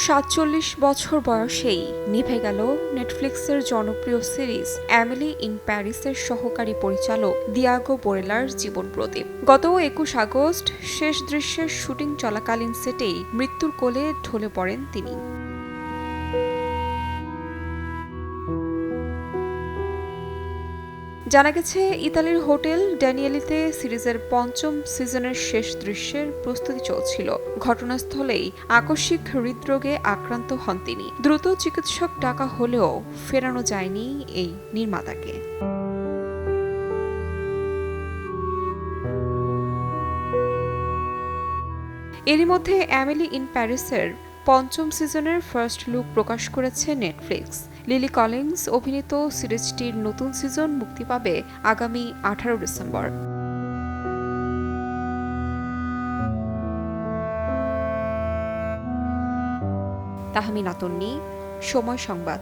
৪৭ বছর বয়সেই নিভে গেল নেটফ্লিক্সের জনপ্রিয় সিরিজ এমিলি ইন প্যারিসের সহকারী পরিচালক দিয়াগো বোরেলার জীবন প্রদীপ। গত ২১ আগস্ট শেষ দৃশ্যের শুটিং চলাকালীন সেটেই মৃত্যুর কোলে ঢলে পড়েন তিনি। জানা গেছে, ইতালির হোটেল ড্যানিয়েলিতে সিরিজের ৫ম সিজনের শেষ দৃশ্যের প্রস্তুতি চলছিল। ঘটনাস্থলেই আকস্মিক হৃদরোগে আক্রান্ত হন তিনি। দ্রুত চিকিৎসক ডাকা হলেও ফেরানো যায়নি এই নির্মাতাকে। এরই মধ্যে এমিলি ইন প্যারিসের ৫ম সিজনের ফার্স্ট লুক প্রকাশ করেছে নেটফ্লিক্স। লিলি কলিন্স অভিনীত সিরিজটির নতুন সিজন মুক্তি পাবে আগামী ১৮ ডিসেম্বর। তাহমিনা তন্নি, সময় সংবাদ।